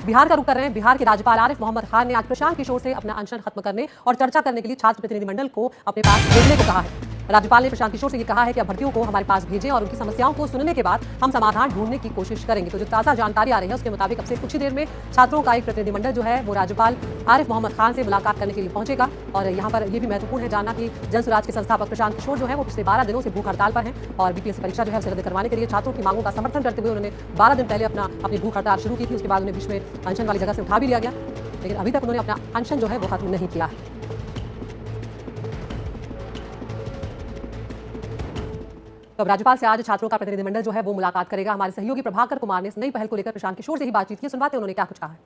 बिहार का रुख कर रहे हैं। बिहार के राज्यपाल आरिफ मोहम्मद खान ने आज प्रशांत किशोर से अपना अनशन खत्म करने और चर्चा करने के लिए छात्र प्रतिनिधिमंडल को अपने पास भेजने को कहा है। राज्यपाल ने प्रशांत किशोर से ये कहा है कि अभ्यर्थियों को हमारे पास भेजें और उनकी समस्याओं को सुनने के बाद हम समाधान ढूंढने की कोशिश करेंगे। तो जो ताज़ा जानकारी आ रही है उसके मुताबिक अब से कुछ ही देर में छात्रों का एक प्रतिनिधिमंडल जो है वो राज्यपाल आरिफ मोहम्मद खान से मुलाकात करने के लिए पहुंचेगा। और यहाँ पर यह भी महत्वपूर्ण है जानना कि जन स्वराज के संस्थापक प्रशांत किशोर जो है वो पिछले 12 दिनों से भूख हड़ताल पर हैं और बीपीएससी परीक्षा जो है उसे रद्द करवाने के लिए छात्रों की मांगों का समर्थन करते हुए उन्होंने 12 दिन पहले अपनी भूख हड़ताल शुरू की थी। उसके बाद उन्हें बीच में अनशन वाली जगह से उठा भी लिया गया, लेकिन अभी तक उन्होंने अपना अनशन जो है वो खत्म नहीं किया है। तो राज्यपाल से आज छात्रों का प्रतिनिधिमंडल जो है वो मुलाकात करेगा। हमारे सहयोगी प्रभाकर कुमार ने इस नई पहल को लेकर प्रशांत किशोर से ही बातचीत की। सुनवाते उन्होंने क्या कुछ कहा है।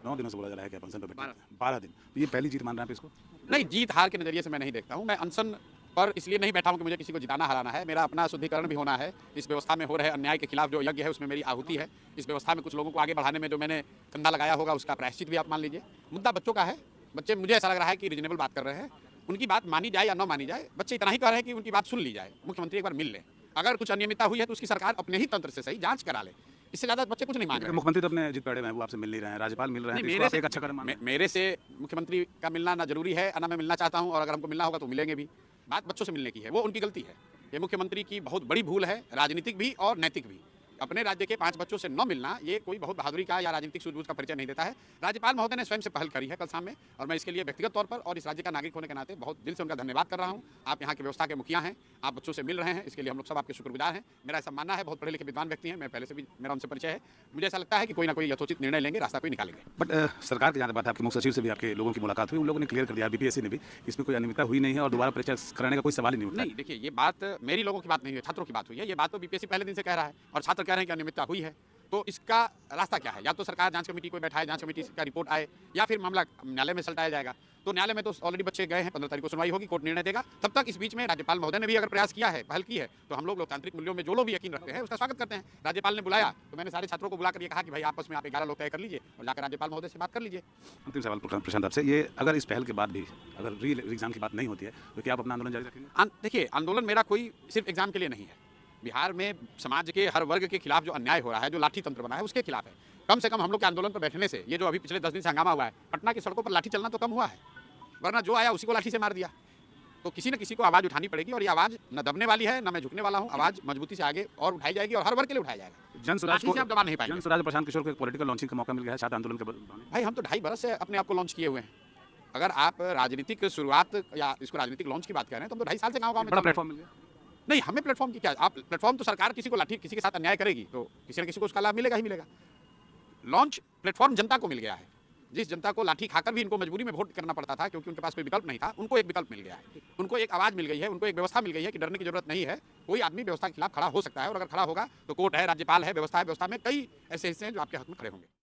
9 दिनों से बोला जा रहा है कि आप अनशन पर बैठे हैं। 12 दिन, तो ये पहली जीत मान रहे हैं आप इसको? नहीं, जीत हार के नजरिए से मैं नहीं देखता हूँ। मैं अनशन पर इसलिए नहीं बैठा हूँ कि मुझे किसी को जिताना हराना है। मेरा अपना शुद्धिकरण भी होना है। इस व्यवस्था में हो रहे अन्याय के खिलाफ जो यज्ञ है उसमें मेरी आहुति है। इस व्यवस्था में कुछ लोगों को आगे बढ़ाने में जो मैंने कंधा लगाया होगा उसका प्रायश्चित भी आप मान लीजिए। मुद्दा बच्चों का है। बच्चे, मुझे ऐसा लग रहा है कि रीजनेबल बात कर रहे हैं। उनकी बात मानी जाए या न मानी जाए, बच्चे इतना ही कह रहे हैं कि उनकी बात सुन ली जाए, मुख्यमंत्री एक बार मिल ले। अगर कुछ अनियमितता हुई है तो उसकी सरकार अपने ही तंत्र से सही जांच करा ले। इससे ज्यादा बच्चे कुछ नहीं मांग रहे। मुख्यमंत्री तो अपने जीत पड़े हैं, वो आपसे मिल नहीं रहे हैं, राज्यपाल मिल रहे हैं, मेरे से एक अच्छा कदम मेरे से मुख्यमंत्री का मिलना ना जरूरी है ना मैं मिलना चाहता हूं, और अगर हमको मिलना होगा तो मिलेंगे भी। बात बच्चों से मिलने की है, वो उनकी गलती है। ये मुख्यमंत्री की बहुत बड़ी भूल है, राजनीतिक भी और नैतिक भी। अपने राज्य के 5 बच्चों से न मिलना ये कोई बहुत बहादुरी का या राजनीतिक सूझबूझ का परिचय नहीं देता है। राज्यपाल महोदय ने स्वयं से पहल करी है कल शाम में, और मैं इसके लिए व्यक्तिगत तौर पर और इस राज्य का नागरिक होने के नाते बहुत दिल से उनका धन्यवाद कर रहा हूं। आप यहाँ की व्यवस्था के मुखिया हैं, आप बच्चों से मिल रहे हैं, इसके लिए हम लोग सब आपके शुक्रगुजार हैं। मेरा ऐसा मानना है, बहुत पढ़े लिखे विद्वान व्यक्ति हैं, मैं पहले से भी मेरा उनसे परिचय है। मुझे ऐसा लगता है कि कोई ना कोई यथोचित निर्णय लेंगे, रास्ता कोई निकालेंगे। बट सरकार की जहाँ बात है, आपके मुख्य सचिव से भी आपके लोगों की मुलाकात हुई, उन लोगों ने क्लियर कर दिया, बीपीएससी ने भी, इसमें कोई अनियमितता हुई नहीं है और दोबारा परीक्षा कराने का कोई सवाल ही नहीं उठा। नहीं, देखिए, ये बात मेरी लोगों की बात नहीं है, छात्रों की बात हुई है। ये बात तो बीपीएससी पहले दिन से कह रहा है और छात्र कह रहे हैं कि अनियमितता हुई है। तो इसका रास्ता क्या है? या तो सरकार जांच कमेटी को बैठाए, जांच कमेटी का रिपोर्ट आए, या फिर मामला न्यायालय में सलटाया जाएगा। तो न्यायालय में तो ऑलरेडी बच्चे गए हैं, 15 तारीख को सुनवाई होगी, कोर्ट निर्णय देगा। तब तक इस बीच में राज्यपाल महोदय ने भी अगर प्रयास किया है, पहल की है, तो हम लोग लोकतांत्रिक मूल्यों में जो लोग भी यकीन रखते हैं उसका स्वागत करते हैं। राज्यपाल ने बुलाया तो मैंने सारे छात्रों को बुलाकर ये कहा कि भाई आपस में आप 11 लोग तय कर लीजिए और जाकर राज्यपाल महोदय से बात कर लीजिए। अंतिम सवाल प्रशांत आपसे, ये अगर इस पहल के बाद भी अगर री एग्जाम की बात नहीं होती है तो क्या आप अपना आंदोलन जारी रखेंगे? देखिए, आंदोलन मेरा कोई सिर्फ एग्जाम के लिए नहीं है। बिहार में समाज के हर वर्ग के खिलाफ जो अन्याय हो रहा है, जो लाठी तंत्र बना है, उसके खिलाफ है। कम से कम हम लोग के आंदोलन पर बैठने से, ये जो अभी पिछले 10 दिन से हंगामा हुआ है, पटना की सड़कों पर लाठी चलना तो कम हुआ है, वरना जो आया उसी को लाठी से मार दिया। तो किसी न किसी को आवाज़ उठानी पड़ेगी, और ये आवाज़ न दबने वाली है, न मैं झुकने वाला हूँ। आवाज़ मजबूती से आगे और उठाई जाएगी और हर वर्ग के लिए उठाया जाएगा। जन स्वराज को आप दबा नहीं पाएंगे। जन स्वराज प्रशांत किशोर को एक पॉलिटिकल लॉन्चिंग का मौका मिल गया है छात्र आंदोलन के बाद। भाई, हम तो 2.5 बरस से अपने आप को लॉन्च किए हुए हैं। अगर आप राजनीतिक शुरुआत या इसको राजनीतिक लॉन्च की बात कर रहे हैं तो हम तो 2.5 साल से गाँव में प्लेटफॉर्म मिल गया। नहीं, हमें प्लेटफॉर्म की क्या, आप प्लेटफॉर्म तो सरकार किसी को लाठी, किसी के साथ अन्याय करेगी तो किसी न किसी को उसका लाभ मिलेगा ही मिलेगा। लॉन्च प्लेटफॉर्म जनता को मिल गया है। जिस जनता को लाठी खाकर भी इनको मजबूरी में वोट करना पड़ता था क्योंकि उनके पास कोई विकल्प नहीं था, उनको एक विकल्प मिल गया है, उनको एक आवाज़ मिल गई है, उनको एक व्यवस्था मिल गई है कि डरने की जरूरत नहीं है। कोई आदमी व्यवस्था के खिलाफ खड़ा हो सकता है, और अगर खड़ा होगा तो कोर्ट है, राज्यपाल है, व्यवस्था है। व्यवस्था में कई ऐसे हिस्से हैं जो आपके हक में खड़े होंगे।